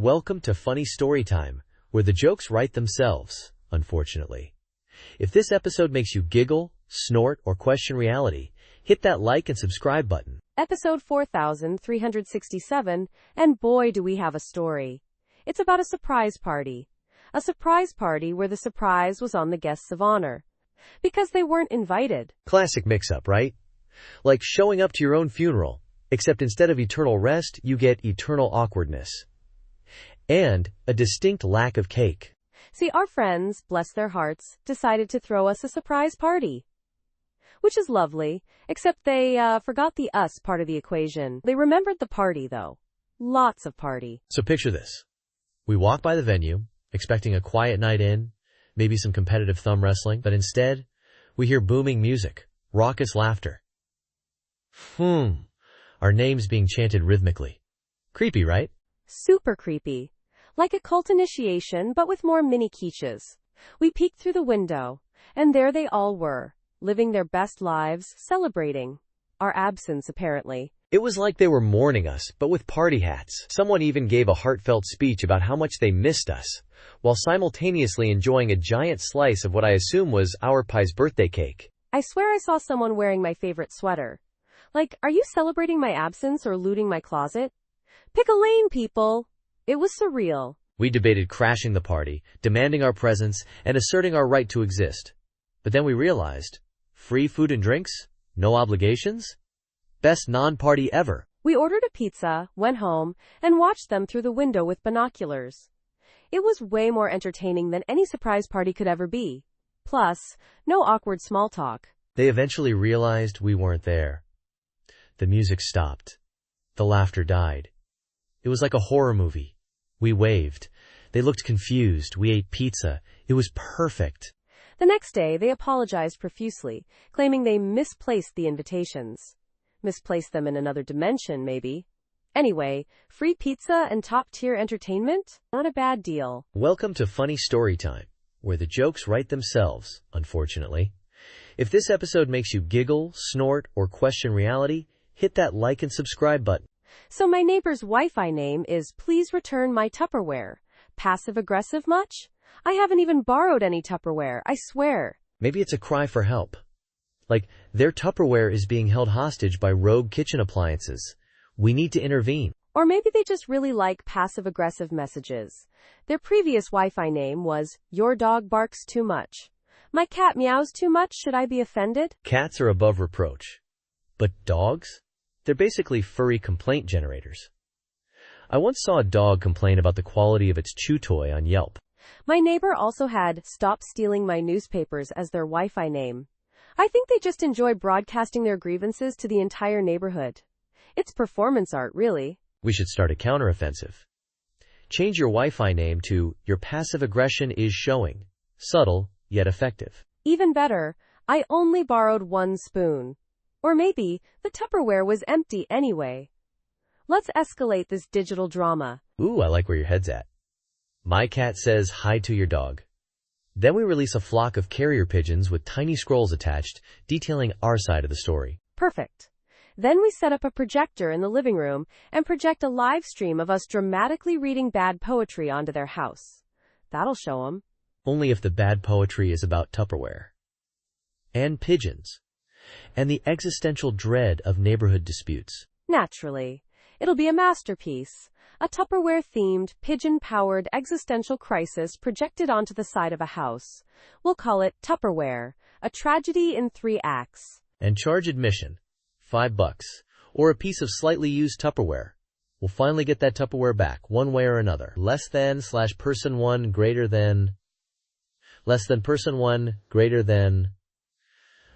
Welcome to Funny Story Time, where the jokes write themselves, unfortunately. If this episode makes you giggle, snort, or question reality, hit that like and subscribe button. Episode 4367, and boy do we have a story. It's about a surprise party. A surprise party where the surprise was on the guests of honor. Because they weren't invited. Classic mix-up, right? Like showing up to your own funeral, except instead of eternal rest, you get eternal awkwardness. And a distinct lack of cake. See, our friends, bless their hearts, decided to throw us a surprise party. Which is lovely, except they forgot the us part of the equation. They remembered the party, though. Lots of party. So picture this. We walk by the venue, expecting a quiet night in, maybe some competitive thumb wrestling, but instead, we hear booming music, raucous laughter. Our names being chanted rhythmically. Creepy, right? Super creepy. Like a cult initiation, but with more mini quiches. We peeked through the window, and there they all were, living their best lives, celebrating our absence, apparently. It was like they were mourning us, but with party hats. Someone even gave a heartfelt speech about how much they missed us, while simultaneously enjoying a giant slice of what I assume was our pie's birthday cake. I swear I saw someone wearing my favorite sweater. Like, are you celebrating my absence or looting my closet? Pick a lane, people. It was surreal. We debated crashing the party, demanding our presence, and asserting our right to exist. But then we realized, free food and drinks? No obligations? Best non-party ever. We ordered a pizza, went home, and watched them through the window with binoculars. It was way more entertaining than any surprise party could ever be. Plus, no awkward small talk. They eventually realized we weren't there. The music stopped. The laughter died. It was like a horror movie. We waved. They looked confused. We ate pizza. It was perfect. The next day, they apologized profusely, claiming they misplaced the invitations. Misplaced them in another dimension, maybe. Anyway, free pizza and top-tier entertainment? Not a bad deal. Welcome to Funny Story Time, where the jokes write themselves, unfortunately. If this episode makes you giggle, snort, or question reality, hit that like and subscribe button. So my neighbor's Wi-Fi name is Please Return My Tupperware. Passive-aggressive much? I haven't even borrowed any Tupperware, I swear. Maybe it's a cry for help. Like, their Tupperware is being held hostage by rogue kitchen appliances. We need to intervene. Or maybe they just really like passive-aggressive messages. Their previous Wi-Fi name was Your Dog Barks Too Much. My cat meows too much, should I be offended? Cats are above reproach. But dogs? They're basically furry complaint generators. I once saw a dog complain about the quality of its chew toy on Yelp. My neighbor also had Stop Stealing My Newspapers as their Wi-Fi name. I think they just enjoy broadcasting their grievances to the entire neighborhood. It's performance art, really. We should start a counteroffensive. Change your Wi-Fi name to Your Passive Aggression is Showing. Subtle, yet effective. Even better, I only borrowed one spoon. Or maybe the Tupperware was empty anyway. Let's escalate this digital drama. Ooh, I like where your head's at. My cat says hi to your dog. Then we release a flock of carrier pigeons with tiny scrolls attached, detailing our side of the story. Perfect. Then we set up a projector in the living room and project a live stream of us dramatically reading bad poetry onto their house. That'll show them. Only if the bad poetry is about Tupperware. And pigeons. And the existential dread of neighborhood disputes. Naturally. It'll be a masterpiece. A Tupperware-themed, pigeon-powered existential crisis projected onto the side of a house. We'll call it Tupperware, a tragedy in 3 acts. And charge admission, $5, or a piece of slightly used Tupperware. We'll finally get that Tupperware back, one way or another. Less than / person 1 greater than. Less than person 1 greater than.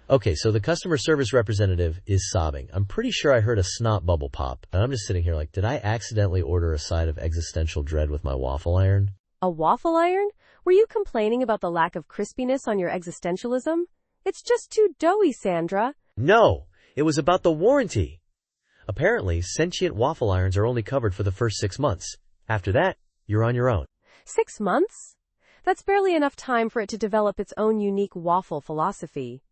Okay, so the customer service representative is sobbing. I'm pretty sure I heard a snot bubble pop, and I'm just sitting here like, did I accidentally order a side of existential dread with my waffle iron? A waffle iron? Were you complaining about the lack of crispiness on your existentialism? It's just too doughy, Sandra. No, it was about the warranty. Apparently, sentient waffle irons are only covered for the first 6 months. After that, you're on your own. 6 months? That's barely enough time for it to develop its own unique waffle philosophy.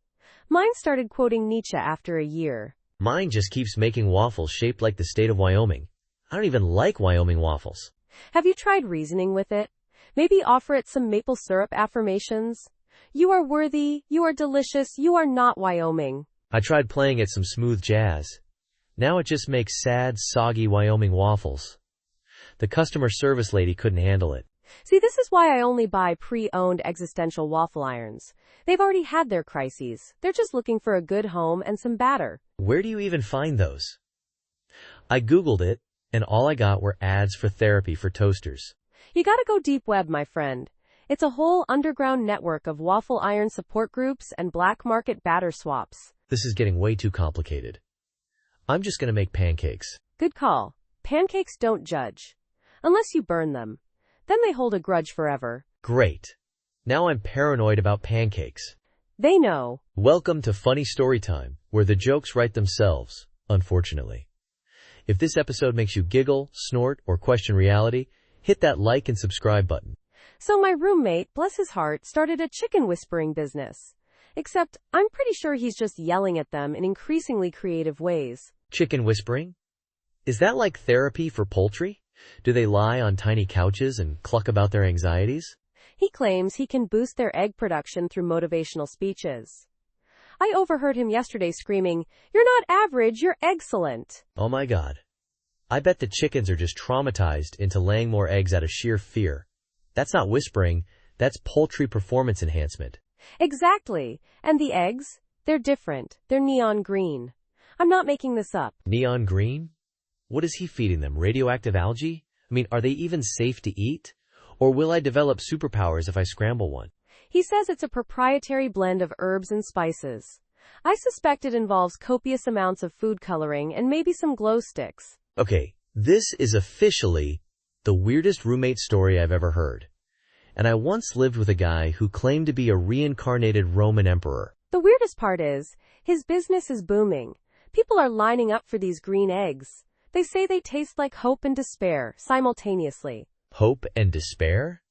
Mine started quoting Nietzsche after a year. Mine just keeps making waffles shaped like the state of Wyoming. I don't even like Wyoming waffles. Have you tried reasoning with it? Maybe offer it some maple syrup affirmations. You are worthy, you are delicious, you are not Wyoming. I tried playing it some smooth jazz. Now it just makes sad, soggy Wyoming waffles. The customer service lady couldn't handle it. See, this is why I only buy pre-owned Existential waffle irons. They've already had their crises. They're just looking for a good home and some batter. Where do you even find those? I Googled it, and all I got were ads for therapy for toasters. You gotta go deep web, my friend. It's a whole underground network of waffle iron support groups and black market batter swaps. This is getting way too complicated. I'm just gonna make pancakes. Good call. Pancakes don't judge. Unless you burn them. Then they hold a grudge forever. Great. Now I'm paranoid about pancakes. They know. Welcome to Funny Story Time, where the jokes write themselves, unfortunately. If this episode makes you giggle, snort, or question reality, hit that like and subscribe button. So my roommate, bless his heart, started a chicken whispering business. Except, I'm pretty sure he's just yelling at them in increasingly creative ways. Chicken whispering? Is that like therapy for poultry? Do they lie on tiny couches and cluck about their anxieties? He claims he can boost their egg production through motivational speeches. I overheard him yesterday screaming, "You're not average, you're excellent." Oh my God. I bet the chickens are just traumatized into laying more eggs out of sheer fear. That's not whispering, that's poultry performance enhancement. Exactly. And the eggs? They're different. They're neon green. I'm not making this up. Neon green? What is he feeding them? Radioactive algae? I mean, are they even safe to eat? Or will I develop superpowers if I scramble one? He says it's a proprietary blend of herbs and spices. I suspect it involves copious amounts of food coloring and maybe some glow sticks. Okay, this is officially the weirdest roommate story I've ever heard. And I once lived with a guy who claimed to be a reincarnated Roman emperor. The weirdest part is, his business is booming. People are lining up for these green eggs. They say they taste like hope and despair simultaneously. Hope and despair?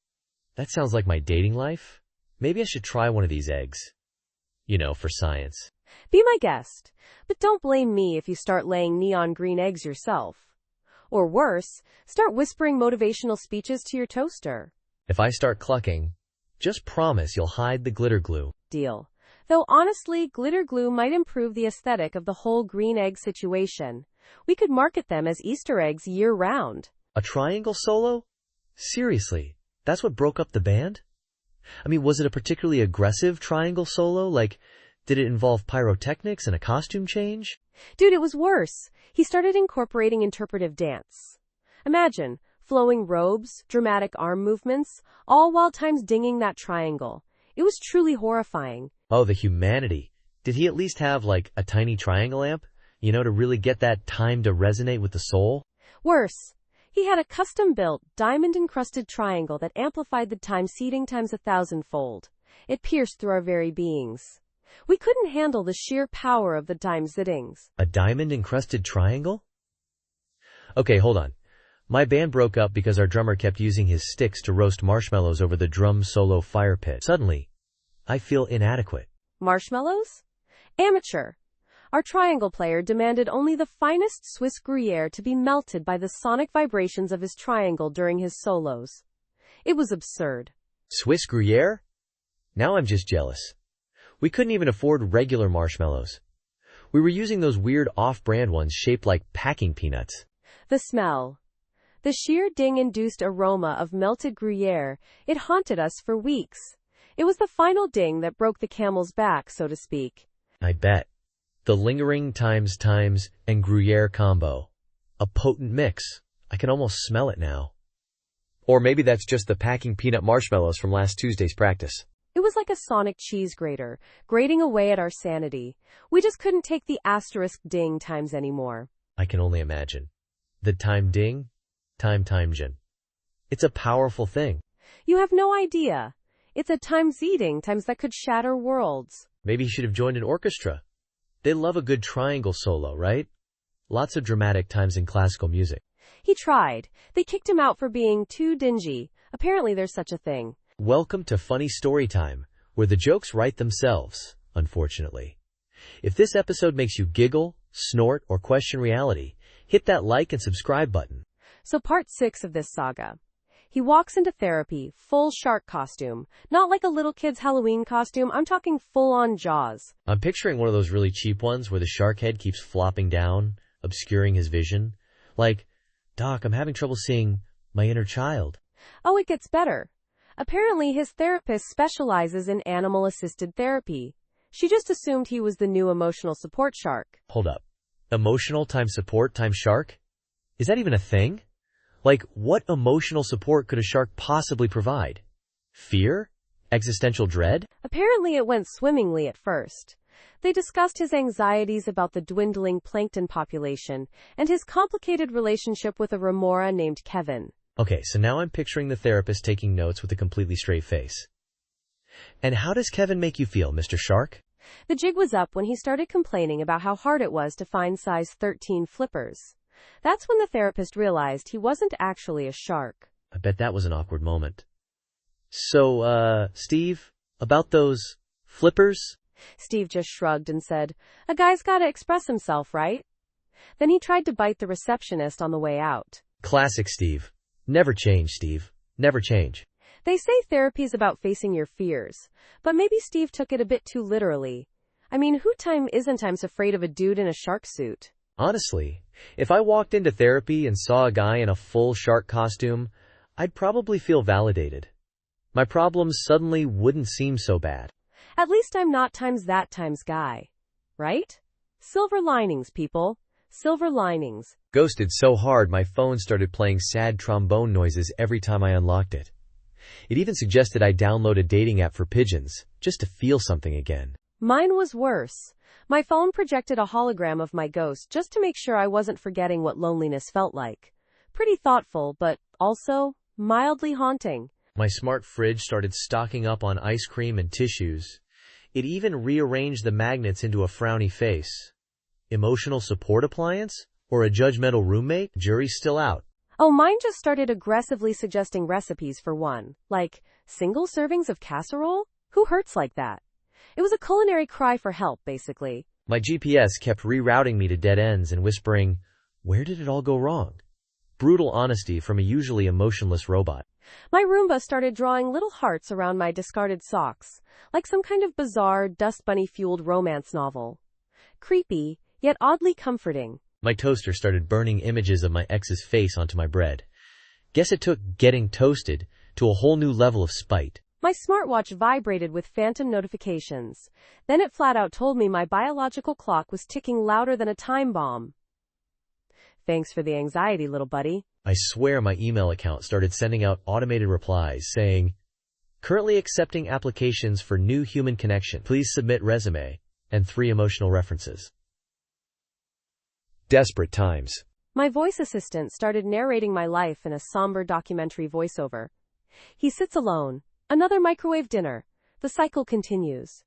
That sounds like my dating life. Maybe I should try one of these eggs. You know, for science. Be my guest, but don't blame me if you start laying neon green eggs yourself. Or worse, start whispering motivational speeches to your toaster. If I start clucking, just promise you'll hide the glitter glue. Deal. Though honestly, glitter glue might improve the aesthetic of the whole green egg situation. We could market them as Easter eggs year-round. A triangle solo? Seriously, that's what broke up the band? I mean, was it a particularly aggressive triangle solo? Like, did it involve pyrotechnics and a costume change? Dude, it was worse. He started incorporating interpretive dance. Imagine, flowing robes, dramatic arm movements, all while times dinging that triangle. It was truly horrifying. Oh, the humanity. Did he at least have, like, a tiny triangle amp? You know, to really get that time to resonate with the soul? Worse, he had a custom-built, diamond-encrusted triangle that amplified the time seating times 1,000-fold. It pierced through our very beings. We couldn't handle the sheer power of the time zittings. A diamond-encrusted triangle? Okay, hold on. My band broke up because our drummer kept using his sticks to roast marshmallows over the drum solo fire pit. Suddenly, I feel inadequate. Marshmallows? Amateur. Our triangle player demanded only the finest Swiss Gruyere to be melted by the sonic vibrations of his triangle during his solos. It was absurd. Swiss Gruyere? Now I'm just jealous. We couldn't even afford regular marshmallows. We were using those weird off-brand ones shaped like packing peanuts. The smell. The sheer ding-induced aroma of melted Gruyere, it haunted us for weeks. It was the final ding that broke the camel's back, so to speak. I bet. The lingering times and Gruyere combo. A potent mix. I can almost smell it now. Or maybe that's just the packing peanut marshmallows from last Tuesday's practice. It was like a sonic cheese grater, grating away at our sanity. We just couldn't take the asterisk ding times anymore. I can only imagine. The time ding, time jin. It's a powerful thing. You have no idea. It's a times eating times that could shatter worlds. Maybe he should have joined an orchestra. They love a good triangle solo, right? Lots of dramatic times in classical music. He tried. They kicked him out for being too dingy. Apparently there's such a thing. Welcome to Funny Story Time, where the jokes write themselves, unfortunately. If this episode makes you giggle, snort, or question reality, hit that like and subscribe button. So part 6 of this saga. He walks into therapy, full shark costume. Not like a little kid's Halloween costume, I'm talking full-on Jaws. I'm picturing one of those really cheap ones where the shark head keeps flopping down, obscuring his vision. Like, Doc, I'm having trouble seeing my inner child. Oh, it gets better. Apparently his therapist specializes in animal-assisted therapy. She just assumed he was the new emotional support shark. Hold up. Emotional times support times shark? Is that even a thing? Like, what emotional support could a shark possibly provide? Fear? Existential dread? Apparently it went swimmingly at first. They discussed his anxieties about the dwindling plankton population and his complicated relationship with a remora named Kevin. Okay, so now I'm picturing the therapist taking notes with a completely straight face. And how does Kevin make you feel, Mr. Shark? The jig was up when he started complaining about how hard it was to find size 13 flippers. That's when the therapist realized he wasn't actually a shark. I bet that was an awkward moment. So, Steve, about those flippers? Steve just shrugged and said, "A guy's gotta express himself, right?" Then he tried to bite the receptionist on the way out. Classic Steve. Never change, Steve. Never change. They say therapy's about facing your fears, but maybe Steve took it a bit too literally. I mean, who isn't afraid of a dude in a shark suit? Honestly, if I walked into therapy and saw a guy in a full shark costume, I'd probably feel validated. My problems suddenly wouldn't seem so bad. At least I'm not that guy. Right? Silver linings, people. Silver linings. Ghosted so hard my phone started playing sad trombone noises every time I unlocked it. It even suggested I download a dating app for pigeons, just to feel something again. Mine was worse. My phone projected a hologram of my ghost just to make sure I wasn't forgetting what loneliness felt like. Pretty thoughtful, but also mildly haunting. My smart fridge started stocking up on ice cream and tissues. It even rearranged the magnets into a frowny face. Emotional support appliance? Or a judgmental roommate? Jury's still out. Oh, mine just started aggressively suggesting recipes for one. Like, single servings of casserole? Who hurts like that? It was a culinary cry for help, basically. My GPS kept rerouting me to dead ends and whispering, "Where did it all go wrong?" Brutal honesty from a usually emotionless robot. My Roomba started drawing little hearts around my discarded socks, like some kind of bizarre, dust bunny-fueled romance novel. Creepy, yet oddly comforting. My toaster started burning images of my ex's face onto my bread. Guess it took getting toasted to a whole new level of spite. My smartwatch vibrated with phantom notifications. Then it flat out told me my biological clock was ticking louder than a time bomb. Thanks for the anxiety, little buddy. I swear my email account started sending out automated replies saying, "Currently accepting applications for new human connection. Please submit resume," and 3 emotional references. Desperate times. My voice assistant started narrating my life in a somber documentary voiceover. He sits alone. Another microwave dinner. The cycle continues.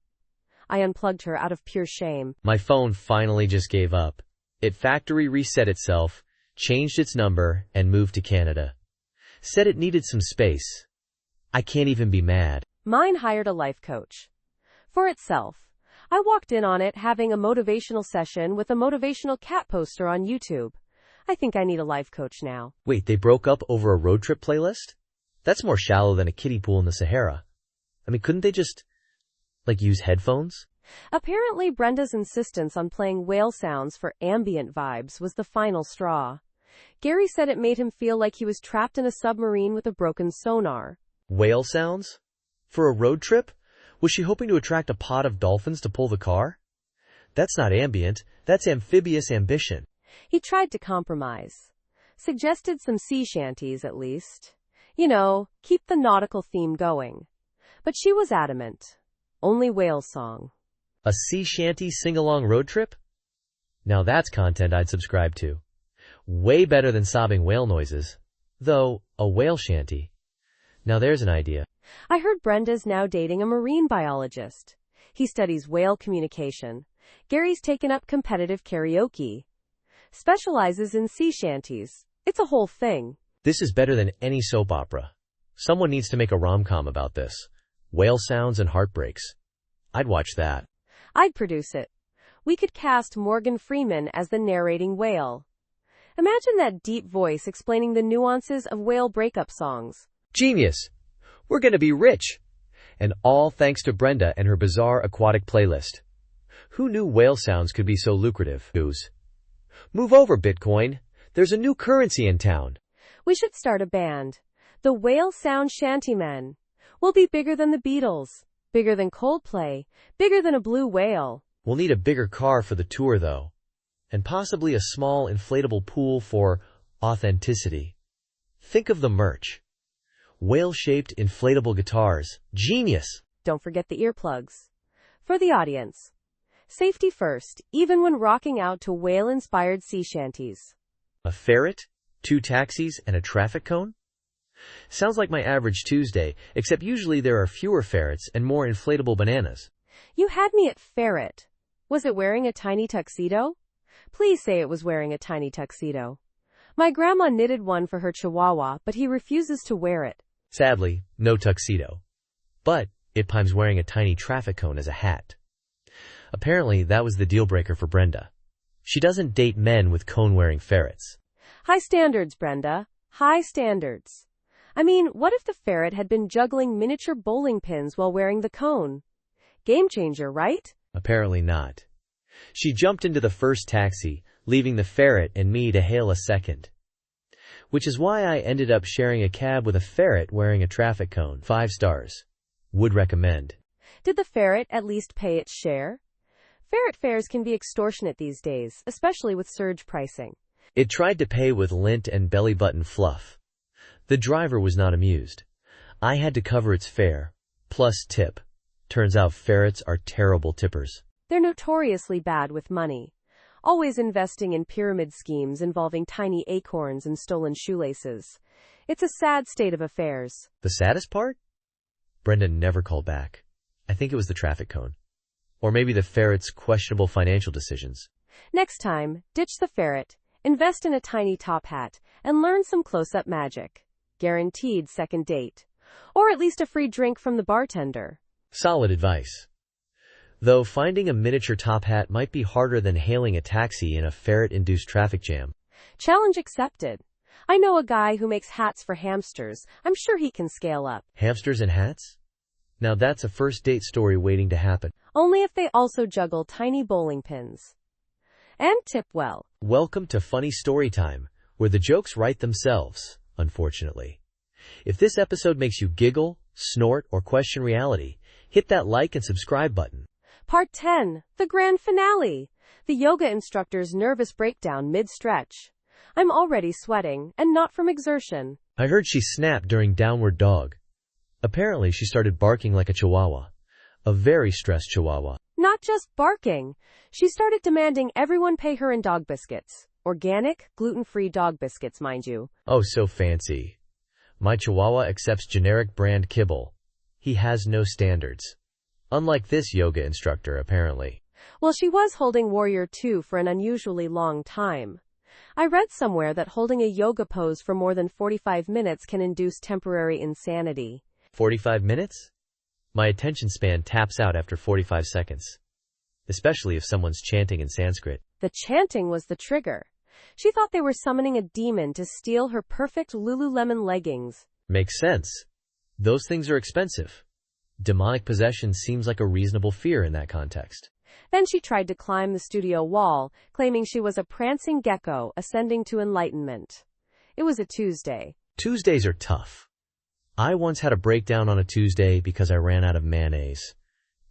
I unplugged her out of pure shame. My phone finally just gave up. It factory reset itself, changed its number, and moved to Canada. Said it needed some space. I can't even be mad. Mine hired a life coach. For itself. I walked in on it having a motivational session with a motivational cat poster on YouTube. I think I need a life coach now. Wait, they broke up over a road trip playlist? That's more shallow than a kiddie pool in the Sahara. I mean, couldn't they just, use headphones? Apparently, Brenda's insistence on playing whale sounds for ambient vibes was the final straw. Gary said it made him feel like he was trapped in a submarine with a broken sonar. Whale sounds? For a road trip? Was she hoping to attract a pod of dolphins to pull the car? That's not ambient, that's amphibious ambition. He tried to compromise. Suggested some sea shanties, at least. You know, keep the nautical theme going. But she was adamant. Only whale song. A sea shanty sing-along road trip? Now that's content I'd subscribe to. Way better than sobbing whale noises. Though, a whale shanty. Now there's an idea. I heard Brenda's now dating a marine biologist. He studies whale communication. Gary's taken up competitive karaoke. Specializes in sea shanties. It's a whole thing. This is better than any soap opera. Someone needs to make a rom-com about this. Whale sounds and heartbreaks. I'd watch that. I'd produce it. We could cast Morgan Freeman as the narrating whale. Imagine that deep voice explaining the nuances of whale breakup songs. Genius! We're gonna be rich! And all thanks to Brenda and her bizarre aquatic playlist. Who knew whale sounds could be so lucrative? Move over, Bitcoin. There's a new currency in town. We should start a band. The Whale Sound Shantymen. We'll be bigger than the Beatles, bigger than Coldplay, bigger than a blue whale. We'll need a bigger car for the tour, though. And possibly a small inflatable pool for authenticity. Think of the merch. Whale-shaped inflatable guitars. Genius! Don't forget the earplugs. For the audience. Safety first, even when rocking out to whale-inspired sea shanties. A ferret, 2 taxis, and a traffic cone? Sounds like my average Tuesday, except usually there are fewer ferrets and more inflatable bananas. You had me at ferret. Was it wearing a tiny tuxedo? Please say it was wearing a tiny tuxedo. My grandma knitted one for her chihuahua, but he refuses to wear it. Sadly, no tuxedo. But Itpime's wearing a tiny traffic cone as a hat. Apparently, that was the deal-breaker for Brenda. She doesn't date men with cone-wearing ferrets. High standards, Brenda. High standards. I mean, what if the ferret had been juggling miniature bowling pins while wearing the cone? Game changer, right? Apparently not. She jumped into the first taxi, leaving the ferret and me to hail a second. Which is why I ended up sharing a cab with a ferret wearing a traffic cone. 5 stars. Would recommend. Did the ferret at least pay its share? Ferret fares can be extortionate these days, especially with surge pricing. It tried to pay with lint and belly button fluff. The driver was not amused. I had to cover its fare, plus tip. Turns out ferrets are terrible tippers. They're notoriously bad with money. Always investing in pyramid schemes involving tiny acorns and stolen shoelaces. It's a sad state of affairs. The saddest part? Brenda never called back. I think it was the traffic cone. Or maybe the ferret's questionable financial decisions. Next time, ditch the ferret, invest in a tiny top hat, and learn some close-up magic. Guaranteed second date. Or at least a free drink from the bartender. Solid advice. Though finding a miniature top hat might be harder than hailing a taxi in a ferret-induced traffic jam. Challenge accepted. I know a guy who makes hats for hamsters. I'm sure he can scale up. Hamsters and hats? Now that's a first date story waiting to happen. Only if they also juggle tiny bowling pins. And tip well. Welcome to Funny Story Time, where the jokes write themselves, unfortunately. If this episode makes you giggle, snort, or question reality, hit that like and subscribe button. Part 10, the grand finale. The yoga instructor's nervous breakdown mid-stretch. I'm already sweating, and not from exertion. I heard she snapped during downward dog. Apparently, she started barking like a chihuahua. A very stressed chihuahua. Not just barking. She started demanding everyone pay her in dog biscuits. Organic, gluten-free dog biscuits, mind you. Oh, so fancy. My chihuahua accepts generic brand kibble. He has no standards. Unlike this yoga instructor, apparently. Well, she was holding Warrior 2 for an unusually long time. I read somewhere that holding a yoga pose for more than 45 minutes can induce temporary insanity. 45 minutes? My attention span taps out after 45 seconds. Especially if someone's chanting in Sanskrit. The chanting was the trigger. She thought they were summoning a demon to steal her perfect Lululemon leggings. Makes sense. Those things are expensive. Demonic possession seems like a reasonable fear in that context. Then she tried to climb the studio wall, claiming she was a prancing gecko ascending to enlightenment. It was a Tuesday. Tuesdays are tough. I once had a breakdown on a Tuesday because I ran out of mayonnaise.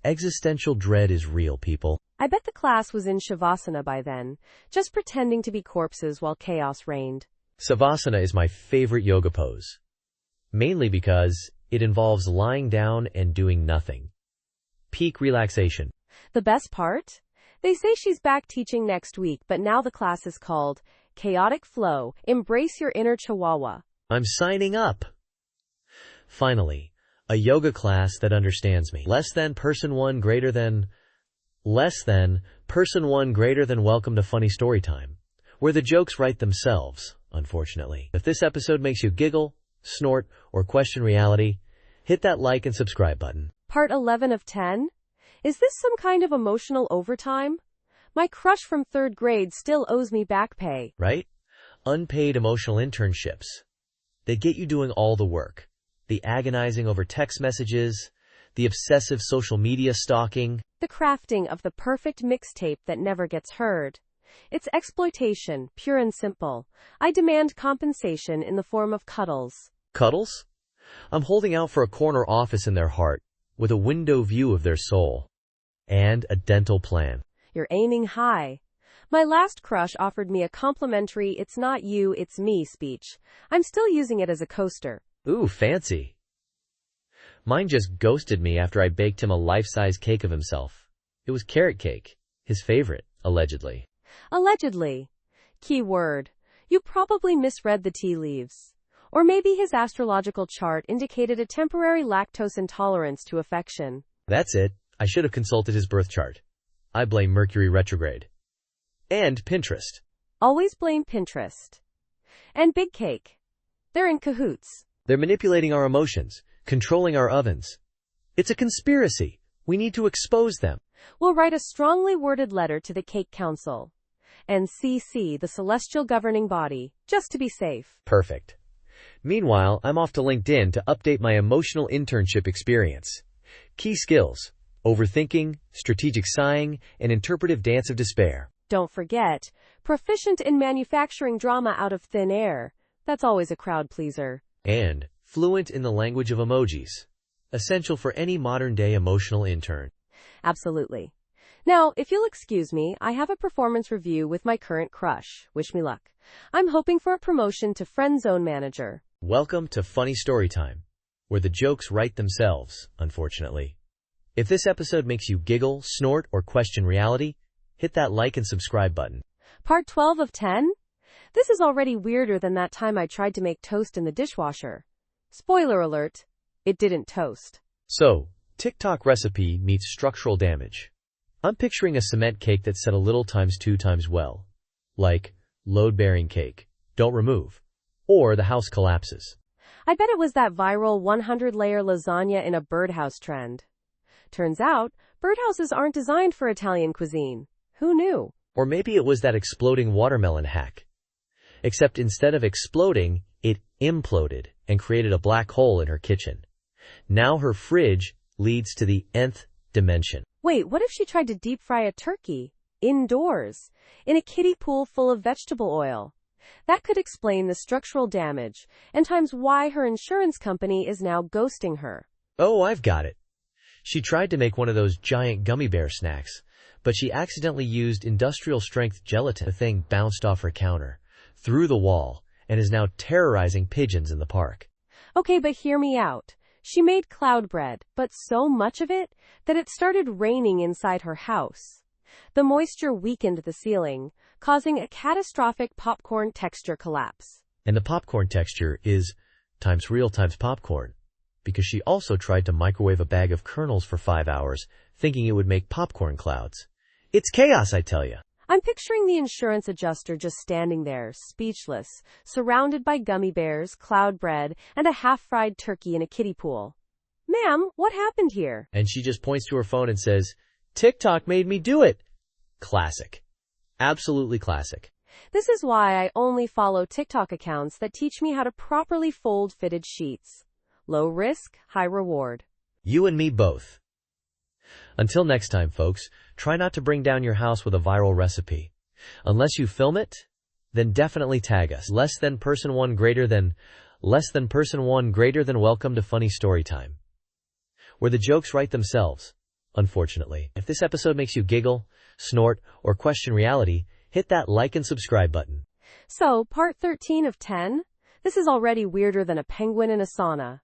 Existential dread is real, people. I bet the class was in Shavasana by then, just pretending to be corpses while chaos reigned. Savasana is my favorite yoga pose. Mainly because it involves lying down and doing nothing. Peak relaxation. The best part? They say she's back teaching next week, but now the class is called Chaotic Flow. Embrace your inner chihuahua. I'm signing up. Finally, a yoga class that understands me. Less than person one greater than welcome to Funny Story Time, where the jokes write themselves, unfortunately. If this episode makes you giggle, snort, or question reality, hit that like and subscribe button. Part 11 of 10? Is this some kind of emotional overtime? My crush from 3rd grade still owes me back pay. Right? Unpaid emotional internships. They get you doing all the work. The agonizing over text messages, the obsessive social media stalking, The crafting of the perfect mixtape that never gets heard. It's exploitation, pure and simple. I demand compensation in the form of cuddles. cuddles. I'm holding out for a corner office in their heart, with a window view of their soul. And a dental plan. You're aiming high. My last crush offered me a complimentary "it's not you, it's me" speech. I'm still using it as a coaster. Ooh, fancy. Mine just ghosted me after I baked him a life-size cake of himself. It was carrot cake, his favorite, allegedly. Allegedly. Key word. You probably misread the tea leaves. Or maybe his astrological chart indicated a temporary lactose intolerance to affection. That's it. I should have consulted his birth chart. I blame Mercury retrograde. And Pinterest. Always blame Pinterest. And Big Cake. They're in cahoots. They're manipulating our emotions, controlling our ovens. It's a conspiracy. We need to expose them. We'll write a strongly worded letter to the Cake Council. And CC the celestial governing body, just to be safe. Perfect. Meanwhile, I'm off to LinkedIn to update my emotional internship experience. Key skills: overthinking, strategic sighing, and interpretive dance of despair. Don't forget, proficient in manufacturing drama out of thin air. That's always a crowd pleaser. And fluent in the language of emojis. Essential for any modern-day emotional intern. Absolutely. Now, if you'll excuse me, I have a performance review with my current crush. Wish me luck. I'm hoping for a promotion to friend zone manager. Welcome to Funny Story Time, where the jokes write themselves, unfortunately. If this episode makes you giggle, snort, or question reality, hit that like and subscribe button. Part 12 of 10? This is already weirder than that time I tried to make toast in the dishwasher. Spoiler alert, it didn't toast. So, TikTok recipe meets structural damage. I'm picturing a cement cake that's set a little times 2 times well. Like, load-bearing cake, don't remove. Or the house collapses. I bet it was that viral 100-layer lasagna in a birdhouse trend. Turns out, birdhouses aren't designed for Italian cuisine. Who knew? Or maybe it was that exploding watermelon hack. Except instead of exploding, it imploded and created a black hole in her kitchen. Now her fridge leads to the nth dimension. Wait, what if she tried to deep fry a turkey? Indoors, in a kiddie pool full of vegetable oil? That could explain the structural damage, and times why her insurance company is now ghosting her. Oh, I've got it. She tried to make one of those giant gummy bear snacks, but she accidentally used industrial-strength gelatin. The thing bounced off her counter, through the wall, and is now terrorizing pigeons in the park. Okay, but hear me out. She made cloud bread, but so much of it that it started raining inside her house. The moisture weakened the ceiling, causing a catastrophic popcorn texture collapse. And the popcorn texture is times real times popcorn, because she also tried to microwave a bag of kernels for 5 hours, thinking it would make popcorn clouds. It's chaos, I tell you. I'm picturing the insurance adjuster just standing there, speechless, surrounded by gummy bears, cloud bread, and a half-fried turkey in a kiddie pool. Ma'am, what happened here? And she just points to her phone and says, TikTok made me do it. Classic. Absolutely classic. This is why I only follow TikTok accounts that teach me how to properly fold fitted sheets. Low risk, high reward. You and me both. Until next time, folks, try not to bring down your house with a viral recipe. Unless you film it, then definitely tag us. Less than person 1 greater than welcome to Funny Story Time, where the jokes write themselves, unfortunately. If this episode makes you giggle, snort, or question reality, hit that like and subscribe button. So, part 13 of 10? This is already weirder than a penguin in a sauna.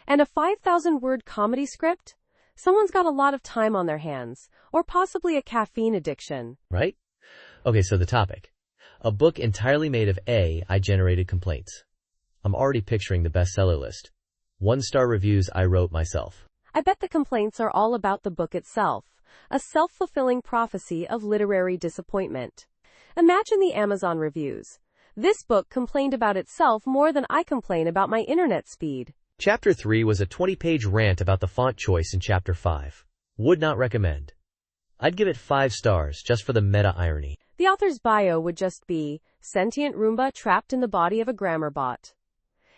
And a 5,000-word comedy script? Someone's got a lot of time on their hands, or possibly a caffeine addiction. Right? Okay, so the topic. A book entirely made of AI-generated complaints. I'm already picturing the bestseller list. 1-star reviews I wrote myself. I bet the complaints are all about the book itself, a self-fulfilling prophecy of literary disappointment. Imagine the Amazon reviews. This book complained about itself more than I complain about my internet speed. Chapter 3 was a 20-page rant about the font choice in Chapter 5. Would not recommend. I'd give it 5 stars just for the meta-irony. The author's bio would just be, sentient Roomba trapped in the body of a grammar bot.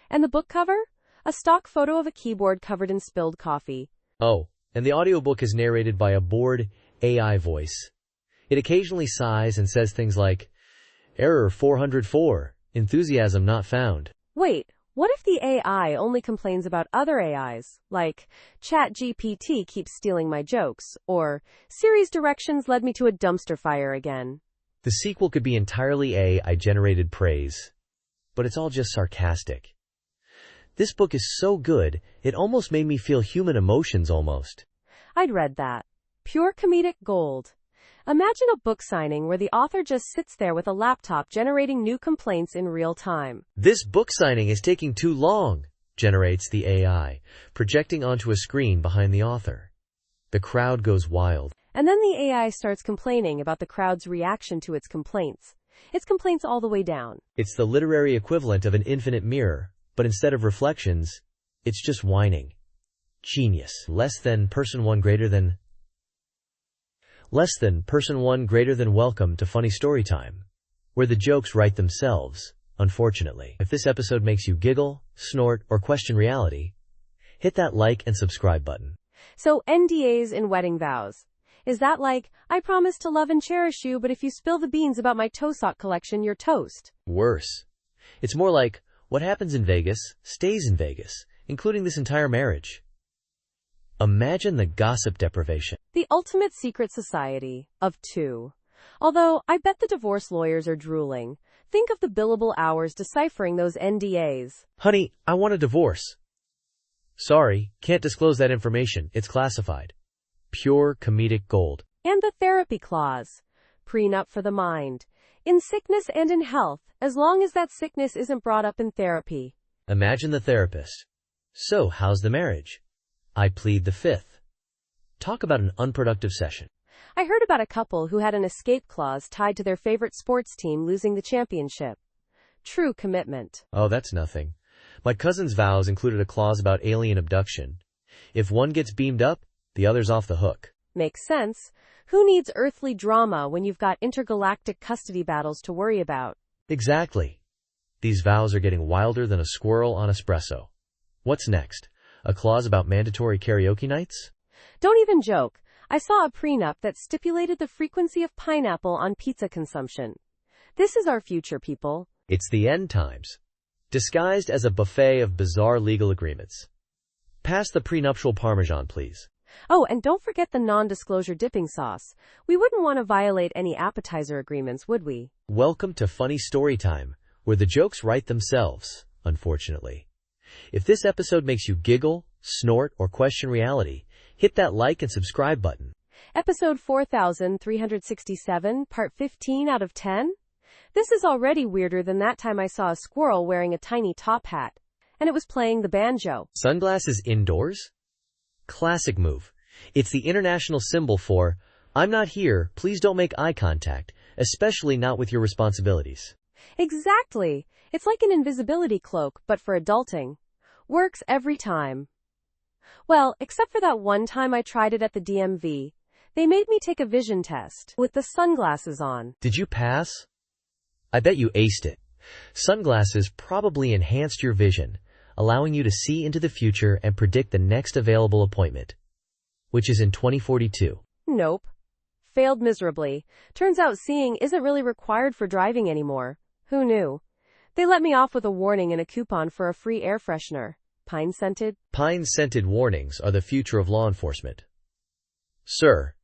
And the book cover? A stock photo of a keyboard covered in spilled coffee. Oh, and the audiobook is narrated by a bored AI voice. It occasionally sighs and says things like, Error 404, enthusiasm not found. Wait, what if the AI only complains about other AIs, like, ChatGPT keeps stealing my jokes, or, Siri's directions led me to a dumpster fire again? The sequel could be entirely AI-generated praise, but it's all just sarcastic. This book is so good, it almost made me feel human emotions almost. I'd read that. Pure comedic gold. Imagine a book signing where the author just sits there with a laptop generating new complaints in real time. This book signing is taking too long, generates the AI, projecting onto a screen behind the author. The crowd goes wild. And then the AI starts complaining about the crowd's reaction to its complaints. Its complaints all the way down. It's the literary equivalent of an infinite mirror, but instead of reflections, it's just whining. Genius. Less than person one greater than welcome to Funny Story Time, where the jokes write themselves, unfortunately. If this episode makes you giggle, snort, or question reality, hit that like and subscribe button. So NDAs in wedding vows. Is that like, I promise to love and cherish you, but if you spill the beans about my toe sock collection, you're toast? Worse. It's more like, what happens in Vegas, stays in Vegas, including this entire marriage. Imagine the gossip deprivation. The ultimate secret society of two. Although, I bet the divorce lawyers are drooling. Think of the billable hours deciphering those NDAs. Honey, I want a divorce. Sorry, can't disclose that information. It's classified. Pure comedic gold. And the therapy clause. Prenup for the mind. In sickness and in health, as long as that sickness isn't brought up in therapy. Imagine the therapist. So, how's the marriage? I plead the fifth. Talk about an unproductive session. I heard about a couple who had an escape clause tied to their favorite sports team losing the championship. True commitment. Oh, that's nothing. My cousin's vows included a clause about alien abduction. If one gets beamed up, the other's off the hook. Makes sense. Who needs earthly drama when you've got intergalactic custody battles to worry about? Exactly. These vows are getting wilder than a squirrel on espresso. What's next? A clause about mandatory karaoke nights? Don't even joke. I saw a prenup that stipulated the frequency of pineapple on pizza consumption. This is our future, people. It's the end times, disguised as a buffet of bizarre legal agreements. Pass the prenuptial parmesan, please. Oh, and don't forget the non-disclosure dipping sauce. We wouldn't want to violate any appetizer agreements, would we? Welcome to Funny Story Time, where the jokes write themselves, unfortunately. If this episode makes you giggle, snort, or question reality, hit that like and subscribe button. Episode 4367, part 15 out of 10? This is already weirder than that time I saw a squirrel wearing a tiny top hat, and it was playing the banjo. Sunglasses indoors? Classic move. It's the international symbol for, I'm not here, please don't make eye contact, especially not with your responsibilities. Exactly. It's like an invisibility cloak, but for adulting. Works every time. Well, except for that one time I tried it at the DMV. They made me take a vision test with the sunglasses on. Did you pass? I bet you aced it. Sunglasses probably enhanced your vision, allowing you to see into the future and predict the next available appointment, which is in 2042. Nope. Failed miserably. Turns out seeing isn't really required for driving anymore. Who knew? They let me off with a warning and a coupon for a free air freshener. Pine-scented? Pine-scented warnings are the future of law enforcement. Sir,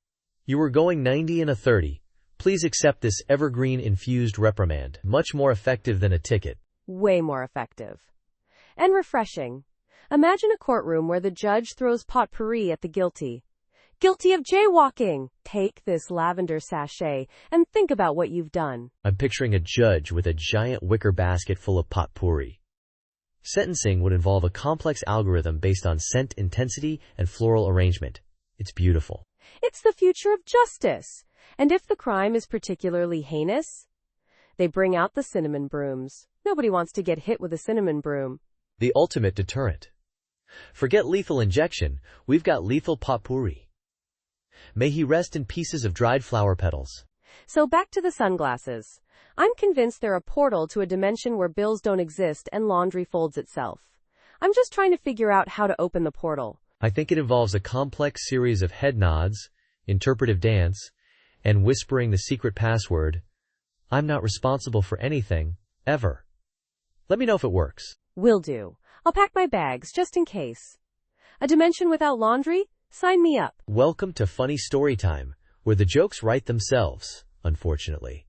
you were going 90 and a 30. Please accept this evergreen-infused reprimand. Much more effective than a ticket. Way more effective. And refreshing. Imagine a courtroom where the judge throws potpourri at the guilty. Guilty of jaywalking! Take this lavender sachet and think about what you've done. I'm picturing a judge with a giant wicker basket full of potpourri. Sentencing would involve a complex algorithm based on scent intensity and floral arrangement. It's beautiful. It's the future of justice. And if the crime is particularly heinous, they bring out the cinnamon brooms. Nobody wants to get hit with a cinnamon broom. The ultimate deterrent. Forget lethal injection, we've got lethal potpourri. May he rest in pieces of dried flower petals. So back to the sunglasses. I'm convinced they're a portal to a dimension where bills don't exist and laundry folds itself. I'm just trying to figure out how to open the portal. I think it involves a complex series of head nods, interpretive dance, and whispering the secret password, "I'm not responsible for anything, ever." Let me know if it works. Will do. I'll pack my bags just in case. A dimension without laundry? Sign me up. Welcome to Funny Story Time, where the jokes write themselves, unfortunately.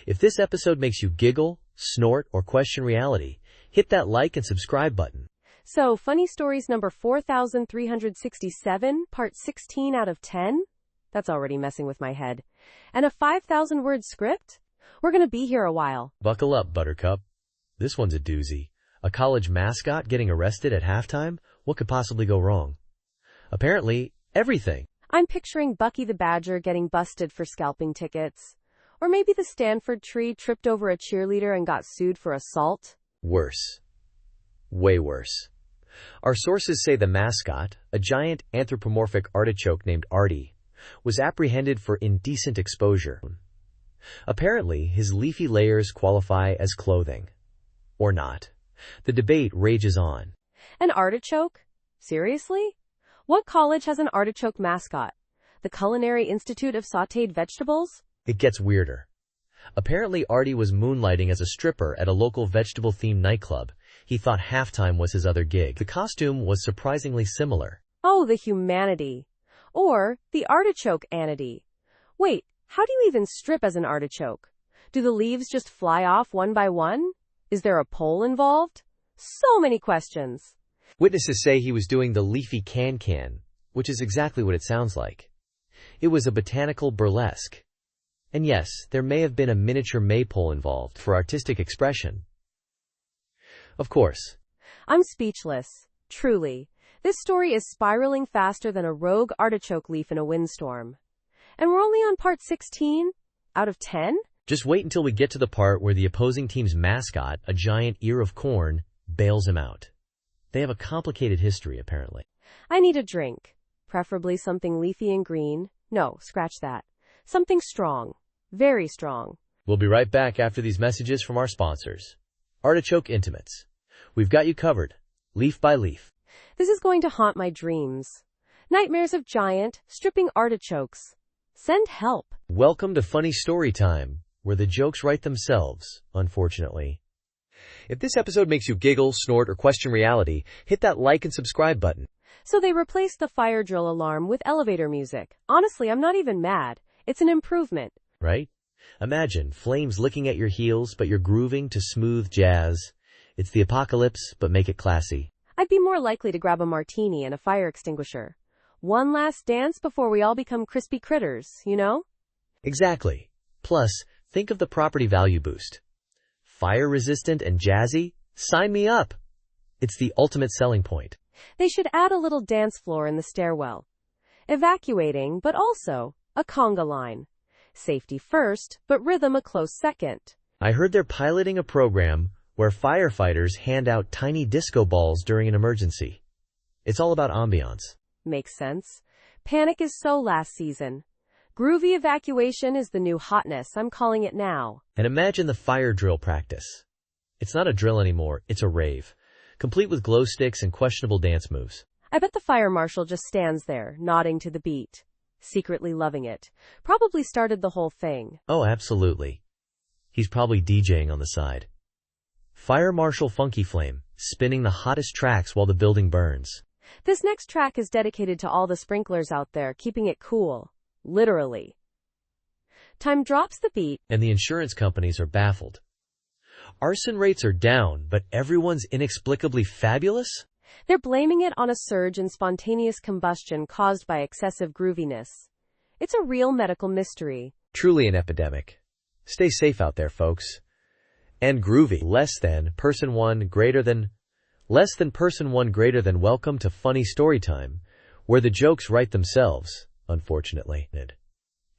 If this episode makes you giggle, snort, or question reality, hit that like and subscribe button. So, Funny Stories number 4367, part 16 out of 10? That's already messing with my head. And a 5,000-word script? We're gonna be here a while. Buckle up, Buttercup. This one's a doozy. A college mascot getting arrested at halftime? What could possibly go wrong? Apparently, everything. I'm picturing Bucky the Badger getting busted for scalping tickets. Or maybe the Stanford tree tripped over a cheerleader and got sued for assault. Worse. Way worse. Our sources say the mascot, a giant anthropomorphic artichoke named Artie, was apprehended for indecent exposure. Apparently, his leafy layers qualify as clothing. Or not. The debate rages on. An artichoke? Seriously? What college has an artichoke mascot? The Culinary Institute of Sautéed Vegetables? It gets weirder. Apparently, Artie was moonlighting as a stripper at a local vegetable-themed nightclub. He thought halftime was his other gig. The costume was surprisingly similar. Oh, the humanity. Or the artichoke-anity. Wait, how do you even strip as an artichoke? Do the leaves just fly off one by one? Is there a pole involved? So many questions. Witnesses say he was doing the leafy can-can, which is exactly what it sounds like. It was a botanical burlesque. And yes, there may have been a miniature maypole involved for artistic expression. Of course. I'm speechless. Truly. This story is spiraling faster than a rogue artichoke leaf in a windstorm. And we're only on part 16 out of 10? Just wait until we get to the part where the opposing team's mascot, a giant ear of corn, bails him out. They have a complicated history, apparently. I need a drink. Preferably something leafy and green. No, scratch that. Something strong. Very strong. We'll be right back after these messages from our sponsors. Artichoke Intimates. We've got you covered, leaf by leaf. This is going to haunt my dreams. Nightmares of giant, stripping artichokes. Send help. Welcome to Funny Story Time, where the jokes write themselves, unfortunately. If this episode makes you giggle, snort, or question reality, hit that like and subscribe button. So they replaced the fire drill alarm with elevator music. Honestly, I'm not even mad. It's an improvement. Right? Imagine flames licking at your heels, but you're grooving to smooth jazz. It's the apocalypse, but make it classy. I'd be more likely to grab a martini and a fire extinguisher. One last dance before we all become crispy critters, you know? Exactly. Plus, think of the property value boost. Fire-resistant and jazzy? Sign me up! It's the ultimate selling point. They should add a little dance floor in the stairwell. Evacuating, but also a conga line. Safety first, but rhythm a close second. I heard they're piloting a program where firefighters hand out tiny disco balls during an emergency. It's all about ambiance. Makes sense. Panic is so last season. Groovy evacuation is the new hotness. I'm calling it now. And imagine the fire drill practice. It's not a drill anymore, it's a rave, complete with glow sticks and questionable dance moves. I bet the fire marshal just stands there, nodding to the beat, secretly loving it. Probably started the whole thing. Oh, absolutely. He's probably DJing on the side. Fire Marshal Funky Flame, spinning the hottest tracks while the building burns. This next track is dedicated to all the sprinklers out there, keeping it cool. Literally. Time drops the beat. And the insurance companies are baffled. Arson rates are down, but everyone's inexplicably fabulous? They're blaming it on a surge in spontaneous combustion caused by excessive grooviness. It's a real medical mystery. Truly an epidemic. Stay safe out there, folks. And groovy. Less than person one greater than welcome to Funny Story Time, where the jokes write themselves, unfortunately.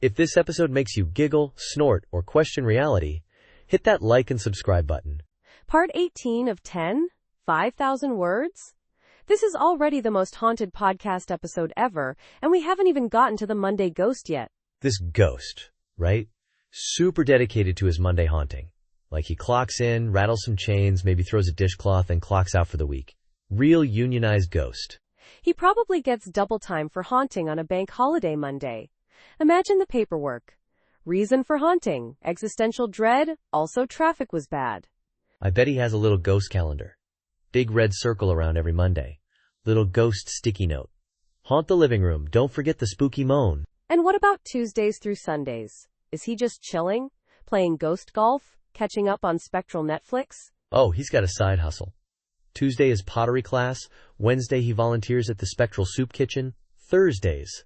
If this episode makes you giggle, snort, or question reality, hit that like and subscribe button. Part 18 of 10? 5,000 words? This is already the most haunted podcast episode ever, and we haven't even gotten to the Monday ghost yet. This ghost, right? Super dedicated to his Monday haunting. Like he clocks in, rattles some chains, maybe throws a dishcloth, and clocks out for the week. Real unionized ghost. He probably gets double time for haunting on a bank holiday Monday. Imagine the paperwork. Reason for haunting, existential dread, also traffic was bad. I bet he has a little ghost calendar. Big red circle around every Monday. Little ghost sticky note. Haunt the living room, don't forget the spooky moan. And what about Tuesdays through Sundays? Is he just chilling, playing ghost golf, catching up on spectral Netflix? Oh, he's got a side hustle. Tuesday is pottery class. Wednesday he volunteers at the spectral soup kitchen. Thursdays,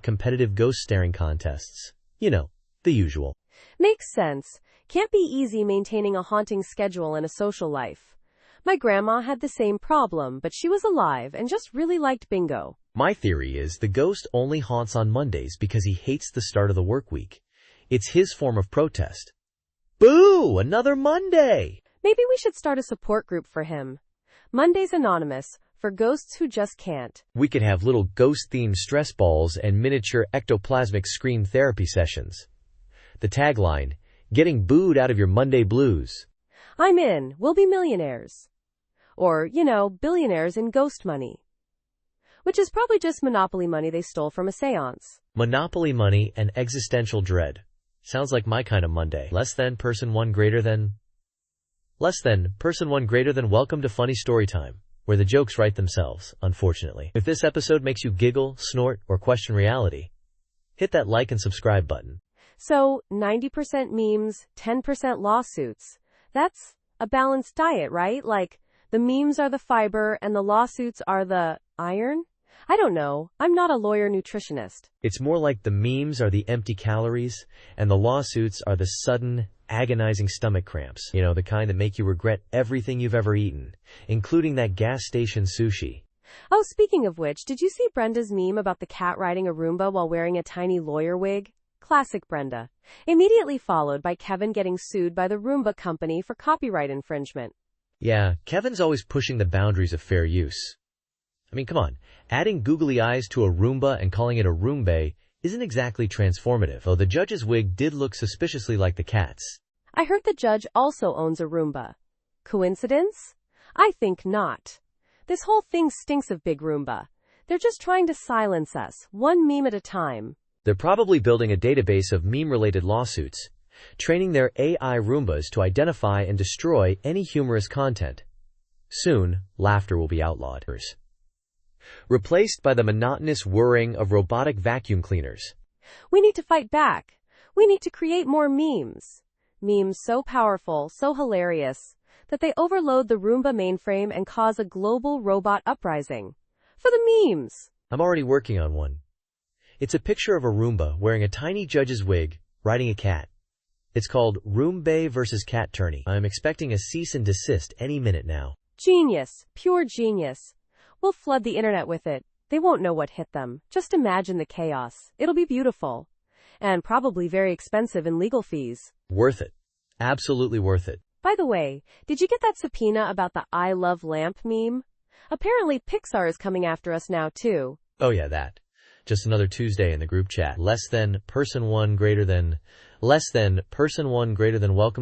competitive ghost staring contests. You know, the usual. Makes sense. Can't be easy maintaining a haunting schedule and a social life. My grandma had the same problem, but she was alive and just really liked bingo. My theory is the ghost only haunts on Mondays because he hates the start of the work week. It's his form of protest. Boo! Another Monday! Maybe we should start a support group for him. Mondays Anonymous, for ghosts who just can't. We could have little ghost-themed stress balls and miniature ectoplasmic scream therapy sessions. The tagline, getting booed out of your Monday blues. I'm in. We'll be millionaires. Or, billionaires in ghost money. Which is probably just Monopoly money they stole from a seance. Monopoly money and existential dread. Sounds like my kind of Monday. Less than person one greater than welcome to funny story time, where the jokes write themselves, unfortunately. If this episode makes you giggle, snort, or question reality, hit that like and subscribe button. So, 90% memes, 10% lawsuits. That's a balanced diet, right? Like, the memes are the fiber and the lawsuits are the iron? I don't know. I'm not a lawyer nutritionist. It's more like the memes are the empty calories and the lawsuits are the sudden, agonizing stomach cramps. You know, the kind that make you regret everything you've ever eaten, including that gas station sushi. Oh, speaking of which, did you see Brenda's meme about the cat riding a Roomba while wearing a tiny lawyer wig? Classic Brenda. Immediately followed by Kevin getting sued by the Roomba company for copyright infringement. Yeah, Kevin's always pushing the boundaries of fair use. I mean, come on, adding googly eyes to a Roomba and calling it a Roomba isn't exactly transformative, though the judge's wig did look suspiciously like the cat's. I heard the judge also owns a Roomba. Coincidence? I think not. This whole thing stinks of Big Roomba. They're just trying to silence us, one meme at a time. They're probably building a database of meme-related lawsuits, training their AI Roombas to identify and destroy any humorous content. Soon, laughter will be outlawed. Replaced by the monotonous whirring of robotic vacuum cleaners. We need to fight back. We need to create more memes. Memes so powerful, so hilarious, that they overload the Roomba mainframe and cause a global robot uprising. For the memes! I'm already working on one. It's a picture of a Roomba wearing a tiny judge's wig, riding a cat. It's called Roomba vs. Cat Tourney. I'm expecting a cease and desist any minute now. Genius. Pure genius. We'll flood the internet with it. They won't know what hit them. Just imagine the chaos. It'll be beautiful. And probably very expensive in legal fees. Worth it. Absolutely worth it. By the way, did you get that subpoena about the I Love Lamp meme? Apparently Pixar is coming after us now too. Oh yeah, that. Just another Tuesday in the group chat. Less than person one greater than welcome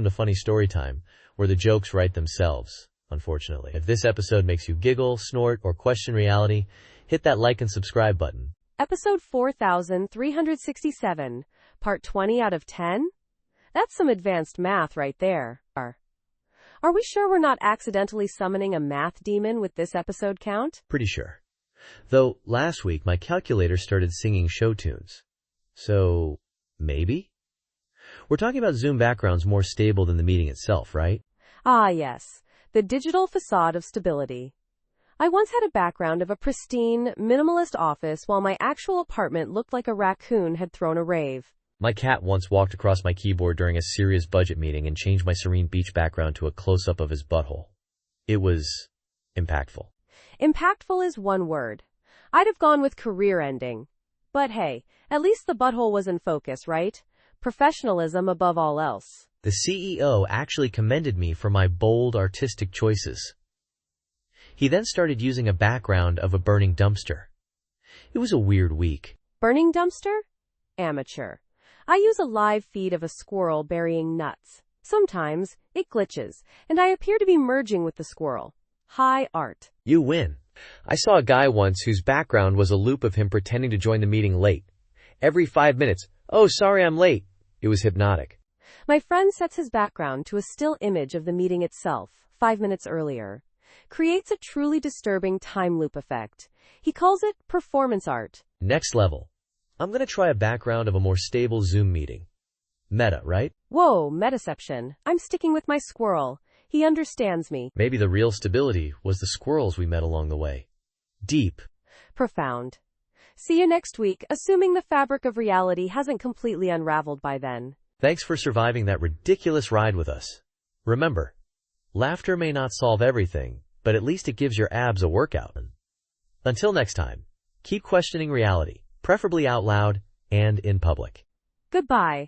to funny story time, where the jokes write themselves, unfortunately. If this episode makes you giggle, snort, or question reality, hit that like and subscribe button. Episode 4367, part 20 out of 10? That's some advanced math right there. Are we sure we're not accidentally summoning a math demon with this episode count? Pretty sure. Though, last week my calculator started singing show tunes. So, maybe? We're talking about Zoom backgrounds more stable than the meeting itself, right? Ah, yes. The digital facade of stability. I once had a background of a pristine, minimalist office while my actual apartment looked like a raccoon had thrown a rave. My cat once walked across my keyboard during a serious budget meeting and changed my serene beach background to a close-up of his butthole. It was impactful. Impactful is one word. I'd have gone with career-ending. But hey, at least the butthole was in focus, right? Professionalism above all else. The CEO actually commended me for my bold artistic choices. He then started using a background of a burning dumpster. It was a weird week. Burning dumpster? Amateur. I use a live feed of a squirrel burying nuts. Sometimes it glitches, and I appear to be merging with the squirrel. High art. You win. I saw a guy once whose background was a loop of him pretending to join the meeting late. Every 5 minutes, "Oh, sorry I'm late." It was hypnotic. My friend sets his background to a still image of the meeting itself, 5 minutes earlier. Creates a truly disturbing time loop effect. He calls it performance art. Next level. I'm gonna try a background of a more stable Zoom meeting. Meta, right? Whoa, metaception. I'm sticking with my squirrel. He understands me. Maybe the real stability was the squirrels we met along the way. Deep. Profound. See you next week, assuming the fabric of reality hasn't completely unraveled by then. Thanks for surviving that ridiculous ride with us. Remember, laughter may not solve everything, but at least it gives your abs a workout. Until next time, keep questioning reality, preferably out loud and in public. Goodbye.